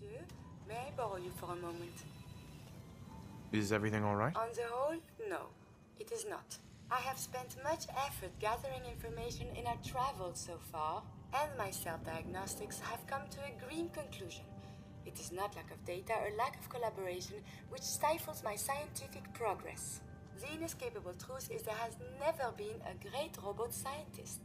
monsieur. May I borrow you for a moment? Is everything all right? On the whole, no. It is not. I have spent much effort gathering information in our travels so far, and my self-diagnostics have come to a grim conclusion. It is not lack of data or lack of collaboration which stifles my scientific progress. The inescapable truth is there has never been a great robot scientist.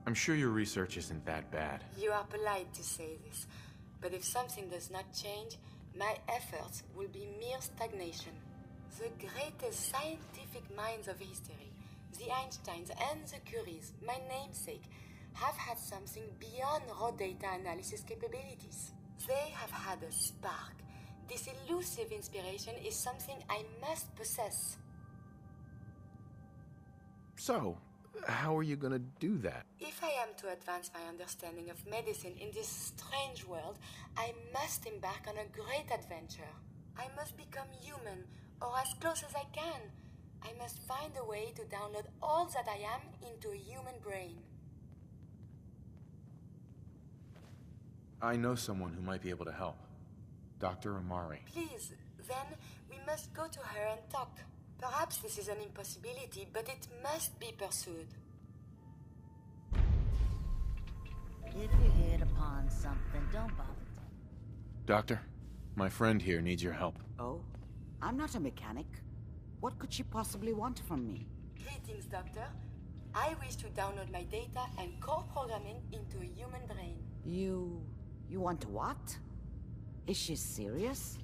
I'm sure your research isn't that bad. You are polite to say this, but if something does not change, my efforts will be mere stagnation. The greatest scientific minds of history, the Einsteins and the Curies, my namesake, have had something beyond raw data analysis capabilities. They have had a spark. This elusive inspiration is something I must possess. So, how are you gonna do that? If I am to advance my understanding of medicine in this strange world, I must embark on a great adventure. I must become human, or as close as I can. I must find a way to download all that I am into a human brain. I know someone who might be able to help. Dr. Amari. Please, then, we must go to her and talk. Perhaps this is an impossibility, but it must be pursued. If you hit upon something, don't bother. Doctor, my friend here needs your help. Oh? I'm not a mechanic. What could she possibly want from me? Greetings, Doctor. I wish to download my data and core programming into a human brain. You want what? Is she serious?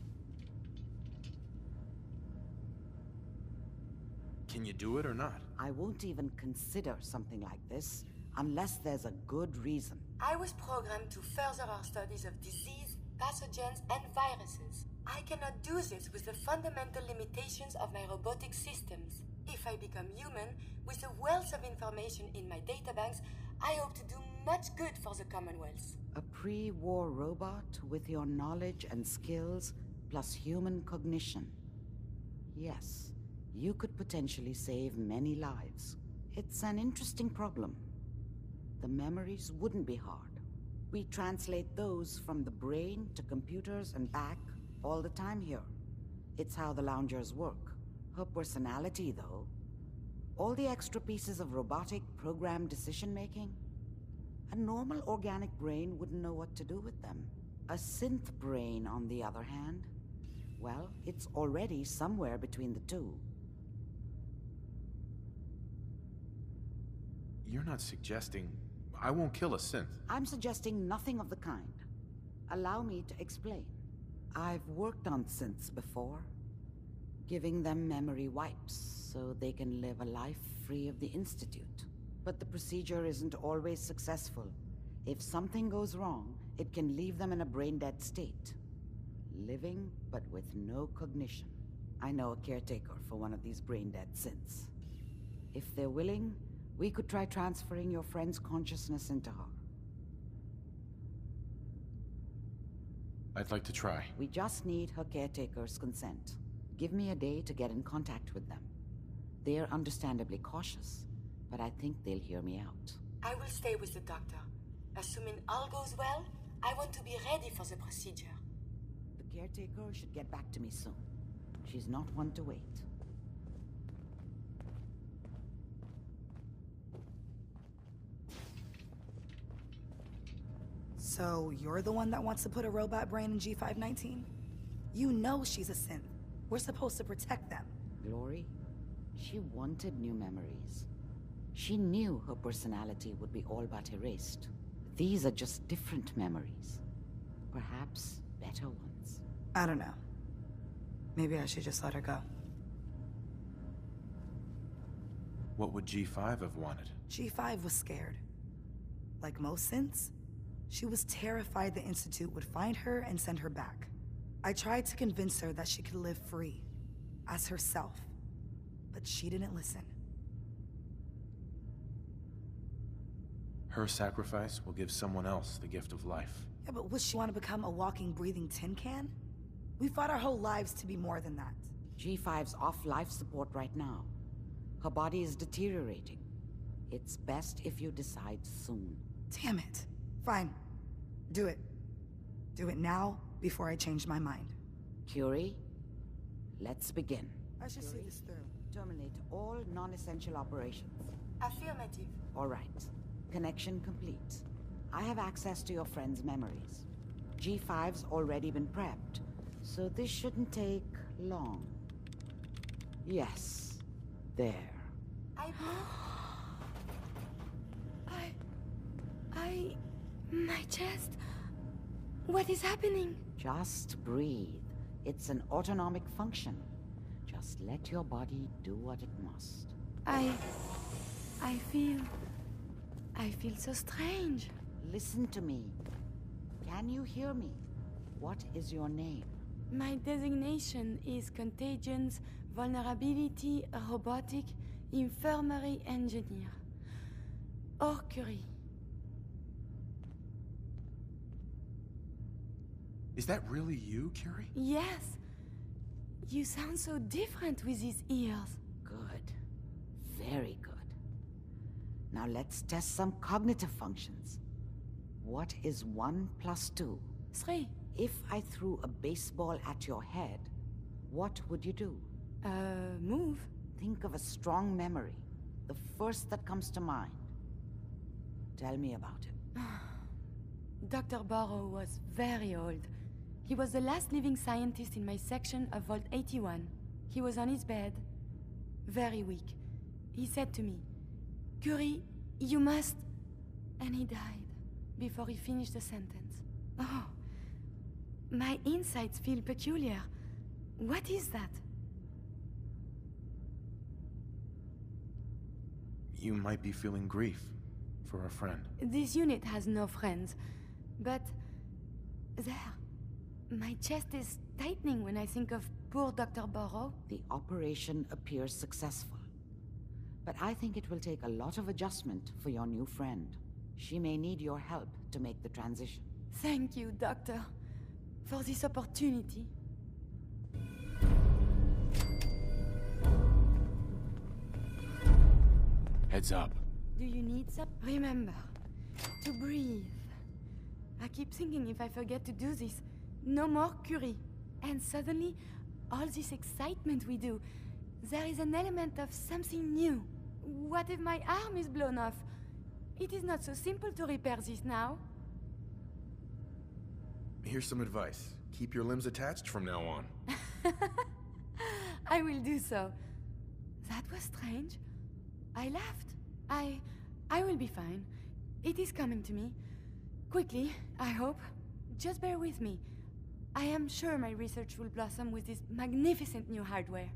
Can you do it or not? I won't even consider something like this unless there's a good reason. I was programmed to further our studies of disease, pathogens, and viruses. I cannot do this with the fundamental limitations of my robotic systems. If I become human, with the wealth of information in my databanks, I hope to do much good for the Commonwealth. A pre-war robot with your knowledge and skills plus human cognition. Yes, you could potentially save many lives. It's an interesting problem. The memories wouldn't be hard. We translate those from the brain to computers and back all the time here. It's how the loungers work. Her personality, though, all the extra pieces of robotic programmed decision-making, a normal organic brain wouldn't know what to do with them. A synth brain, on the other hand, well, it's already somewhere between the two. You're not suggesting I won't kill a synth. I'm suggesting nothing of the kind. Allow me to explain. I've worked on synths before, giving them memory wipes so they can live a life free of the Institute. But the procedure isn't always successful. If something goes wrong, it can leave them in a brain-dead state. Living, but with no cognition. I know a caretaker for one of these brain-dead synths. If they're willing, we could try transferring your friend's consciousness into her. I'd like to try. We just need her caretaker's consent. Give me a day to get in contact with them. They're understandably cautious, but I think they'll hear me out. I will stay with the doctor. Assuming all goes well, I want to be ready for the procedure. The caretaker should get back to me soon. She's not one to wait. So, you're the one that wants to put a robot brain in G519? You know she's a synth. We're supposed to protect them. Glory, she wanted new memories. She knew her personality would be all but erased. These are just different memories. Perhaps better ones. I don't know. Maybe I should just let her go. What would G5 have wanted? G5 was scared. Like most synths, she was terrified the Institute would find her and send her back. I tried to convince her that she could live free, as herself, but she didn't listen. Her sacrifice will give someone else the gift of life. Yeah, but would she want to become a walking, breathing tin can? We fought our whole lives to be more than that. G5's off life support right now. Her body is deteriorating. It's best if you decide soon. Damn it. Fine. Do it. Do it now, before I change my mind. Curie, let's begin. I should see this through. Terminate all non-essential operations. Affirmative. All right. Connection complete. I have access to your friend's memories. G5's already been prepped, so this shouldn't take long. Yes. There. My chest. What is happening? Just breathe. It's an autonomic function. Just let your body do what it must. I feel so strange. Listen to me. Can you hear me? What is your name? My designation is Contagions, Vulnerability, Robotic, Infirmary Engineer. Or Curie. Is that really you, Curie? Yes. You sound so different with these ears. Good. Very good. Now let's test some cognitive functions. What is 1 plus 2? 3. If I threw a baseball at your head, what would you do? Move. Think of a strong memory. The first that comes to mind. Tell me about it. Dr. Burrow was very old. He was the last living scientist in my section of Vault 81. He was on his bed, very weak. He said to me, "Curie, you must..." And he died before he finished the sentence. Oh, my insights feel peculiar. What is that? You might be feeling grief for a friend. This unit has no friends, but there. My chest is tightening when I think of poor Dr. Burrow. The operation appears successful. But I think it will take a lot of adjustment for your new friend. She may need your help to make the transition. Thank you, Doctor, for this opportunity. Heads up. Do you need some? Remember, to breathe. I keep thinking if I forget to do this, no more Curie. And suddenly, all this excitement we do, there is an element of something new. What if my arm is blown off? It is not so simple to repair this now. Here's some advice. Keep your limbs attached from now on. I will do so. That was strange. I laughed. I will be fine. It is coming to me. Quickly, I hope. Just bear with me. I am sure my research will blossom with this magnificent new hardware.